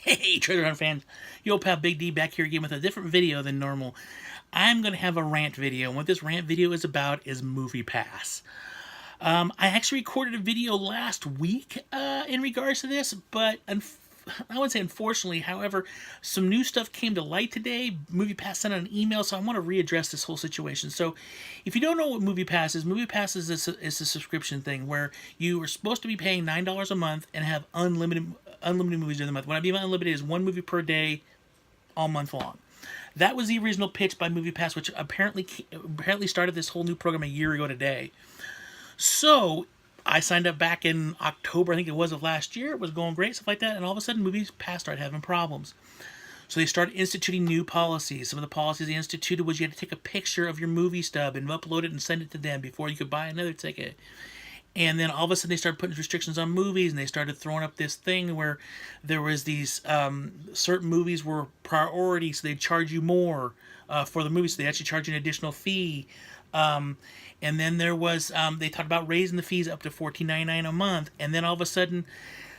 Hey, Treasure Hunt fans, yo pal Big D back here again with a different video than normal. I'm going to have a rant video, and what this rant video is about is Movie Pass. I actually recorded a video last week in regards to this, but I wouldn't say unfortunately, however, some new stuff came to light today. Movie Pass sent out an email, so I want to readdress this whole situation. So, if you don't know what Movie Pass is a subscription thing where you are supposed to be paying $9 a month and have unlimited movies during the month. What I mean by unlimited is one movie per day, all month long. That was the original pitch by Movie Pass, which apparently started this whole new program a year ago today. So I signed up back in October, I think it was, of last year. It was going great, stuff like that, and all of a sudden Movie Pass started having problems. So they started instituting new policies. Some of the policies they instituted was you had to take a picture of your movie stub and upload it and send it to them before you could buy another ticket. And then all of a sudden they started putting restrictions on movies, and they started throwing up this thing where there was these certain movies were priority, so they'd charge you more for the movie, so they actually charge you an additional fee. And then there was they talked about raising the fees up to $14.99 a month, and then all of a sudden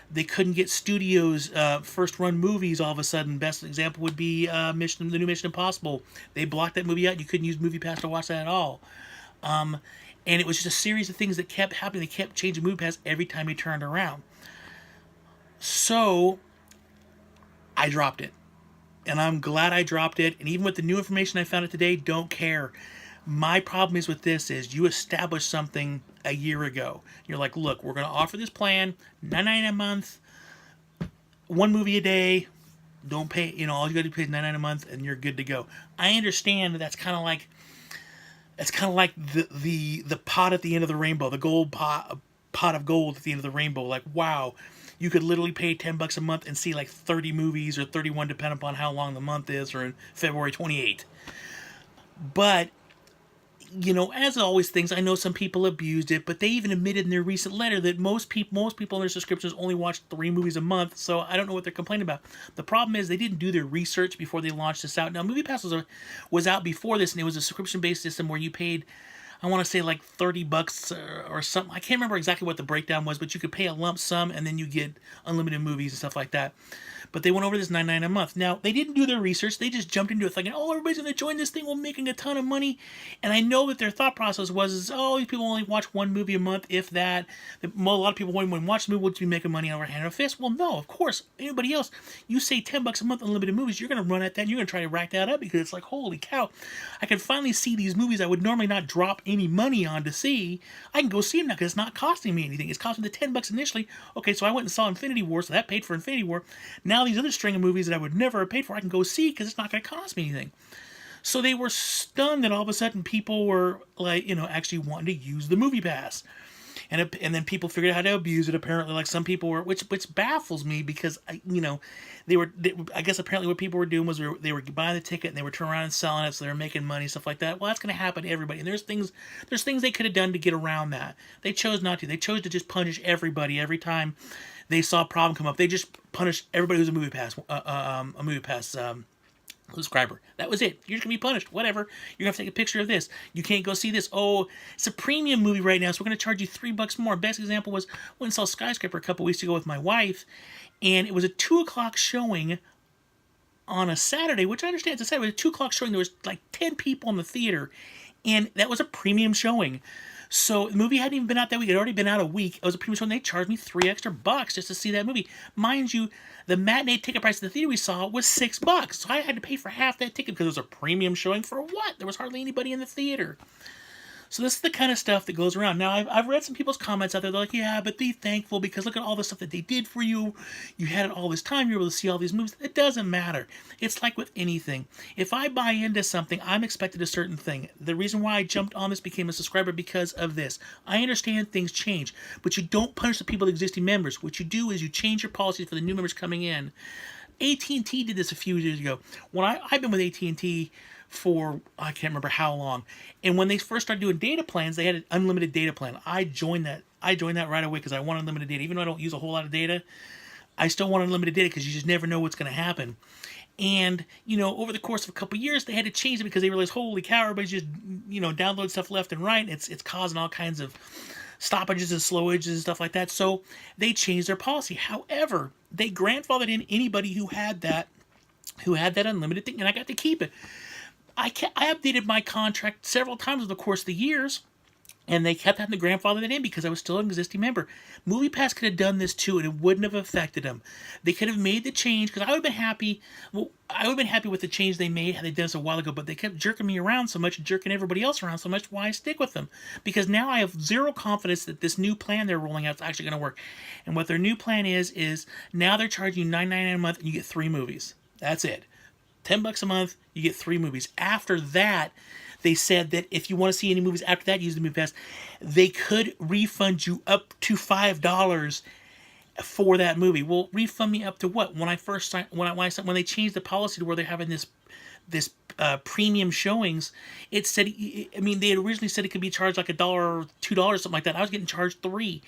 they couldn't get studios first run movies. All of a sudden, best example would be the new Mission Impossible. They blocked that movie out. You couldn't use Movie Pass to watch that at all. And it was just a series of things that kept happening. They kept changing Movie Pass every time he turned around. So I dropped it. And I'm glad I dropped it. And even with the new information I found out today, don't care. My problem is with this is you established something a year ago. You're like, look, we're going to offer this plan, $9.99 a month, one movie a day. Don't pay, all you got to do is $9.99 a month and you're good to go. I understand that's kind of like the pot at the end of the rainbow, the gold pot of gold at the end of the rainbow. Like, wow, you could literally pay $10 a month and see like 30 movies or 31, depending upon how long the month is, or in February 28th. But as always things, I know some people abused it, but they even admitted in their recent letter that most people in their subscriptions only watch 3 movies a month, so I don't know what they're complaining about. The problem is they didn't do their research before they launched this out. Now, MoviePass was out before this, and it was a subscription-based system where you paid, I want to say like $30 or something. I can't remember exactly what the breakdown was, but you could pay a lump sum and then you get unlimited movies and stuff like that. But they went over this $9.99 a month. Now, they didn't do their research. They just jumped into it thinking, oh, everybody's going to join this thing. We're making a ton of money. And I know that their thought process was, oh, these people only watch one movie a month, if that. A lot of people, when watch the movie, would be making money over hand and fist. Well, no, of course. Anybody else, you say $10 a month unlimited movies, you're going to run at that and you're going to try to rack that up because it's like, holy cow. I can finally see these movies I would normally not drop any money on to see. I can go see them now because it's not costing me anything. It's costing me the $10 initially. Okay, so I went and saw Infinity War, so that paid for Infinity War. Now these other string of movies that I would never have paid for, I can go see because it's not going to cost me anything. So they were stunned that all of a sudden people were like, actually wanting to use the Movie Pass. And then people figured out how to abuse it. Apparently, like some people were, which baffles me because I guess apparently what people were doing was they were buying the ticket and they were turning around and selling it, so they were making money, stuff like that. Well, that's going to happen to everybody. And there's things they could have done to get around that. They chose not to. They chose to just punish everybody every time they saw a problem come up. They just punished everybody who's a Movie Pass subscriber. That was it. You're just gonna be punished. Whatever. You're gonna have to take a picture of this. You can't go see this. Oh, it's a premium movie right now, so we're gonna charge you $3 more. Best example was when I saw Skyscraper a couple weeks ago with my wife, and it was a 2:00 showing on a Saturday, which I understand it's a Saturday. It was a 2:00 showing. There was like 10 people in the theater, and that was a premium showing. So the movie hadn't even been out that week. It had already been out a week. It was a premium show, and they charged me $3 extra just to see that movie. Mind you, the matinee ticket price at the theater we saw was $6. So I had to pay for half that ticket because it was a premium showing for what? There was hardly anybody in the theater. So this is the kind of stuff that goes around. Now, I've read some people's comments out there. They're like, yeah, but be thankful because look at all the stuff that they did for you. You had it all this time. You were able to see all these movies. It doesn't matter. It's like with anything. If I buy into something, I'm expected a certain thing. The reason why I jumped on this, became a subscriber, because of this. I understand things change, but you don't punish the people, the existing members. What you do is you change your policies for the new members coming in. AT&T did this a few years ago. When I've been with AT&T for I can't remember how long. And when they first started doing data plans, they had an unlimited data plan. I joined that right away because I want unlimited data. Even though I don't use a whole lot of data, I still want unlimited data because you just never know what's going to happen. And, over the course of a couple of years, they had to change it because they realized, holy cow, everybody's just, download stuff left and right. It's causing all kinds of stoppages and slowages and stuff like that. So they changed their policy. However, they grandfathered in anybody who had that unlimited thing, and I got to keep it. I updated my contract several times over the course of the years, and they kept having to grandfather that in because I was still an existing member. MoviePass could have done this too, and it wouldn't have affected them. They could have made the change because I would have been happy. Well, I would have been happy with the change they made had they done this a while ago. But they kept jerking me around so much, jerking everybody else around so much. Why stick with them? Because now I have zero confidence that this new plan they're rolling out is actually going to work. And what their new plan is now they're charging you $9.99 a month, and you get 3 movies. That's it. $10 a month, you get 3 movies. After that, they said that if you want to see any movies after that, use the Movie Pass. They could refund you up to $5 for that movie. Well, refund me up to what? When I first signed, when they changed the policy to where they're having this premium showings, it said, I mean, they had originally said it could be charged like $1 or $2, something like that. I was getting charged $3.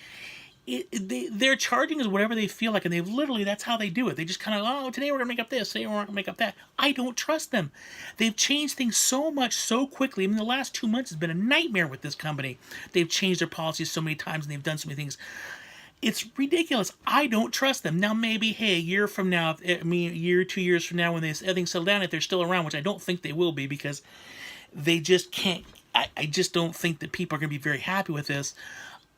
They're charging us whatever they feel like, and they literally, that's how they do it. They just kind of, oh, today we're going to make up this, today we're going to make up that. I don't trust them. They've changed things so much so quickly. I mean, the last 2 months has been a nightmare with this company. They've changed their policies so many times, and they've done so many things. It's ridiculous. I don't trust them. Now, maybe, hey, a year from now, I mean, a year, 2 years from now, when everything settle down, if they're still around, which I don't think they will be, because they just can't, I just don't think that people are going to be very happy with this.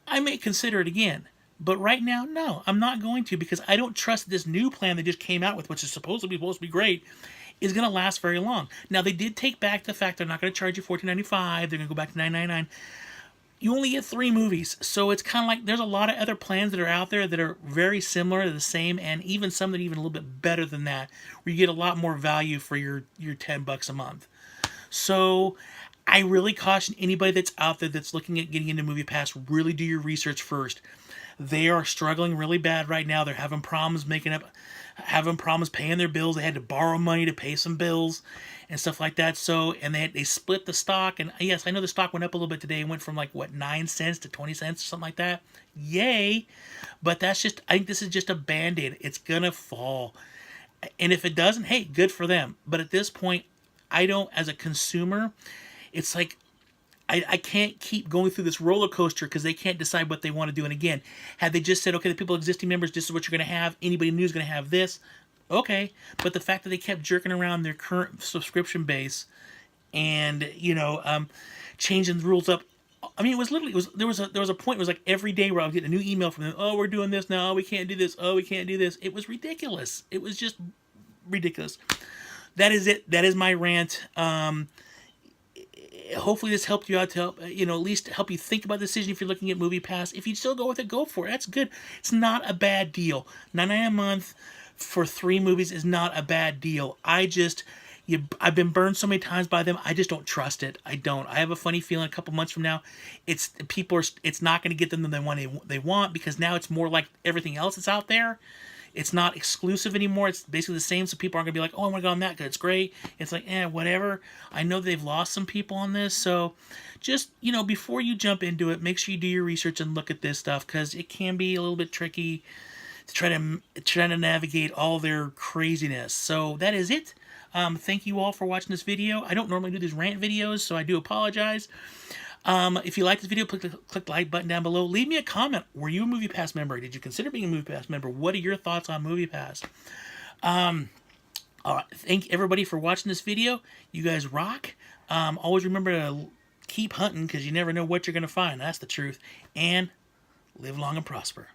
I may consider it again. But right now, no, I'm not going to, because I don't trust this new plan they just came out with, which is supposed to be great, is going to last very long. Now, they did take back the fact they're not going to charge you $14.95. They're going to go back to $9.99. You only get 3 movies, so it's kind of like there's a lot of other plans that are out there that are very similar to the same, and even some that are even a little bit better than that, where you get a lot more value for your $10 a month. So I really caution anybody that's out there that's looking at getting into Movie Pass, really do your research first. They are struggling really bad right now. They're having problems paying their bills. They had to borrow money to pay some bills and stuff like that. So, and they split the stock. And yes, I know the stock went up a little bit today. It went from like, what, 9 cents to 20 cents or something like that. Yay. But I think this is just a Band-Aid. It's going to fall. And if it doesn't, hey, good for them. But at this point, as a consumer, it's like, I can't keep going through this roller coaster because they can't decide what they want to do. And again, had they just said, okay, the people, existing members, this is what you're going to have. Anybody new is going to have this. Okay. But the fact that they kept jerking around their current subscription base and, changing the rules up. I mean, it was literally, there was a point, it was like every day where I was getting a new email from them. Oh, we're doing this now. Oh, we can't do this. Oh, we can't do this. It was ridiculous. It was just ridiculous. That is it. That is my rant. Hopefully this helped you out to help, at least help you think about the decision if you're looking at Movie Pass. If you still go with it, go for it. That's good. It's not a bad deal. $9.99 a month for 3 movies is not a bad deal. I've been burned so many times by them. I just don't trust it. I don't. I have a funny feeling a couple months from now, it's not going to get them the one they want, because now it's more like everything else that's out there. It's not exclusive anymore. It's basically the same, so people aren't going to be like, oh, I want to go on that because it's great. It's like, whatever. I know they've lost some people on this, so just, before you jump into it, make sure you do your research and look at this stuff, because it can be a little bit tricky to try to navigate all their craziness. So that is it. Thank you all for watching this video. I don't normally do these rant videos, so I do apologize. If you like this video, click the like button down below. Leave me a comment. Were you a Movie Pass member? Did you consider being a Movie Pass member? What are your thoughts on Movie Pass? All right. Thank everybody for watching this video. You guys rock. Always remember to keep hunting, because you never know what you're going to find. That's the truth. And live long and prosper.